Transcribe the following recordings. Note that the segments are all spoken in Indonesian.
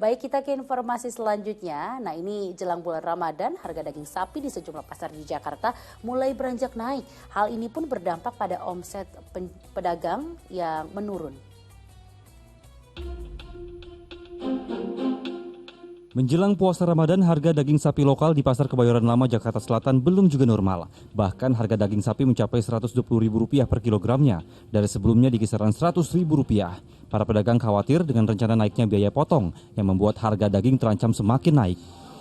Baik, kita ke informasi selanjutnya. Nah, ini jelang bulan Ramadan, harga daging sapi di sejumlah pasar di Jakarta mulai beranjak naik. Hal ini pun berdampak pada omset pedagang yang menurun. Menjelang puasa Ramadan, harga daging sapi lokal di Pasar Kebayoran Lama, Jakarta Selatan belum juga normal. Bahkan harga daging sapi mencapai Rp120.000 per kilogramnya, dari sebelumnya di kisaran Rp100.000. Para pedagang khawatir dengan rencana naiknya biaya potong yang membuat harga daging terancam semakin naik.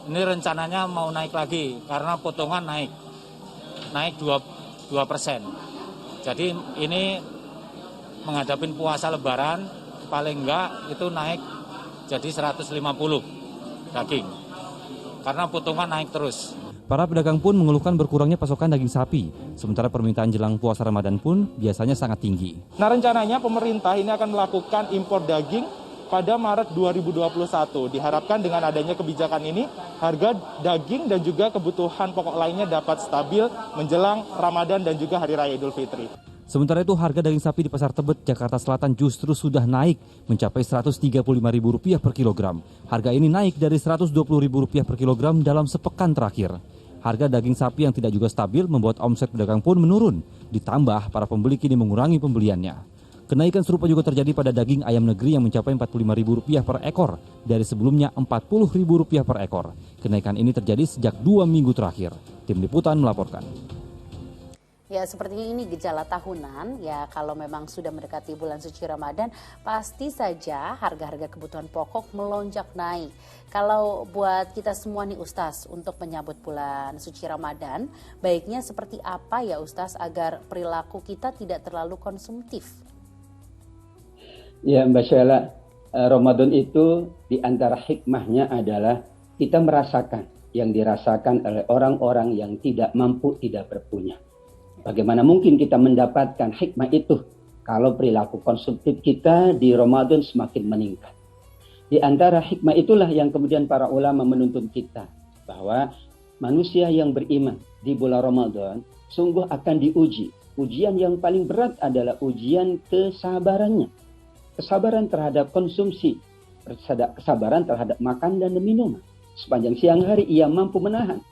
Ini rencananya mau naik lagi karena potongan naik 2%. Jadi ini menghadapi puasa Lebaran paling enggak itu naik jadi 150 daging karena potongan naik terus. Para pedagang pun mengeluhkan berkurangnya pasokan daging sapi, sementara permintaan jelang puasa Ramadan pun biasanya sangat tinggi. Nah, rencananya pemerintah ini akan melakukan impor daging pada Maret 2021. Diharapkan dengan adanya kebijakan ini, harga daging dan juga kebutuhan pokok lainnya dapat stabil menjelang Ramadan dan juga Hari Raya Idul Fitri. Sementara itu harga daging sapi di Pasar Tebet, Jakarta Selatan justru sudah naik mencapai Rp135.000 per kilogram. Harga ini naik dari Rp120.000 per kilogram dalam sepekan terakhir. Harga daging sapi yang tidak juga stabil membuat omset pedagang pun menurun. Ditambah para pembeli kini mengurangi pembeliannya. Kenaikan serupa juga terjadi pada daging ayam negeri yang mencapai Rp45.000 per ekor dari sebelumnya Rp40.000 per ekor. Kenaikan ini terjadi sejak 2 minggu terakhir. Tim Liputan melaporkan. Ya, sepertinya ini gejala tahunan. Ya, kalau memang sudah mendekati bulan suci Ramadan, pasti saja harga-harga kebutuhan pokok melonjak naik. Kalau buat kita semua nih Ustaz, untuk menyambut bulan suci Ramadan, baiknya seperti apa ya Ustaz agar perilaku kita tidak terlalu konsumtif? Ya Mbak Sheila, Ramadan itu di antara hikmahnya adalah kita merasakan yang dirasakan oleh orang-orang yang tidak mampu, tidak berpunya. Bagaimana mungkin kita mendapatkan hikmah itu kalau perilaku konsumtif kita di Ramadan semakin meningkat. Di antara hikmah itulah yang kemudian para ulama menuntun kita bahwa manusia yang beriman di bulan Ramadan sungguh akan diuji. Ujian yang paling berat adalah ujian kesabarannya. Kesabaran terhadap konsumsi, kesabaran terhadap makan dan minuman. Sepanjang siang hari ia mampu menahan.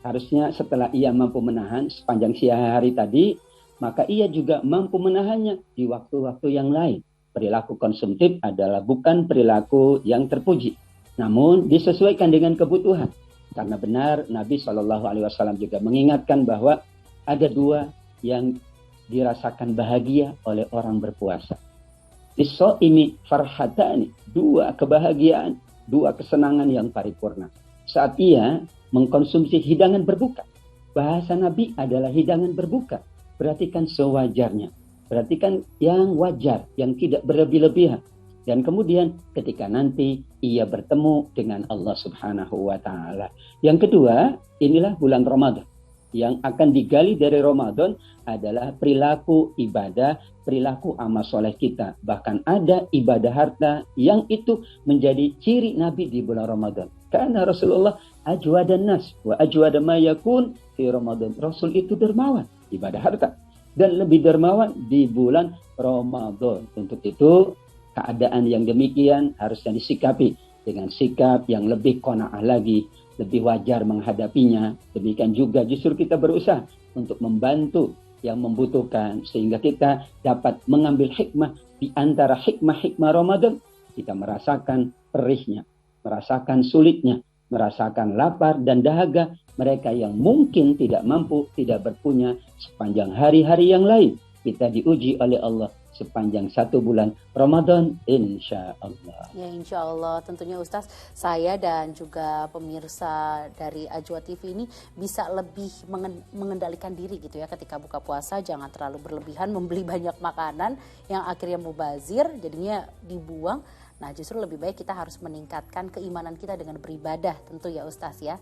Harusnya setelah ia mampu menahan sepanjang siang hari tadi, maka ia juga mampu menahannya di waktu-waktu yang lain. Perilaku konsumtif adalah bukan perilaku yang terpuji, namun disesuaikan dengan kebutuhan. Karena benar Nabi SAW juga mengingatkan bahwa ada dua yang dirasakan bahagia oleh orang berpuasa. Lis-shaimi farhatani, dua kebahagiaan, dua kesenangan yang paripurna. Saat ia mengkonsumsi hidangan berbuka. Bahasa Nabi adalah hidangan berbuka. Perhatikan sewajarnya. Perhatikan yang wajar, yang tidak berlebih-lebihan. Dan kemudian ketika nanti ia bertemu dengan Allah Subhanahu wa Ta'ala. Yang kedua, inilah bulan Ramadan. Yang akan digali dari Ramadan adalah perilaku ibadah, perilaku amal soleh kita. Bahkan ada ibadah harta yang itu menjadi ciri Nabi di bulan Ramadan. Karena Rasulullah ajwadan nas wa ajwada ma yakun fi Ramadan. Rasul itu dermawan, ibadah harta. Dan lebih dermawan di bulan Ramadan. Untuk itu keadaan yang demikian harusnya disikapi dengan sikap yang lebih qanaah lagi, lebih wajar menghadapinya. Demikian juga justru kita berusaha untuk membantu yang membutuhkan sehingga kita dapat mengambil hikmah di antara hikmah-hikmah Ramadan. Kita merasakan perihnya, merasakan sulitnya, merasakan lapar dan dahaga mereka yang mungkin tidak mampu, tidak berpunya sepanjang hari-hari yang lain. Kita diuji oleh Allah sepanjang 1 bulan Ramadan, insya Allah. Ya, insya Allah. Tentunya Ustaz, saya dan juga pemirsa dari Ajwa TV ini bisa lebih mengendalikan diri gitu ya ketika buka puasa. Jangan terlalu berlebihan membeli banyak makanan yang akhirnya mubazir, jadinya dibuang. Nah, justru lebih baik kita harus meningkatkan keimanan kita dengan beribadah tentu ya Ustaz ya.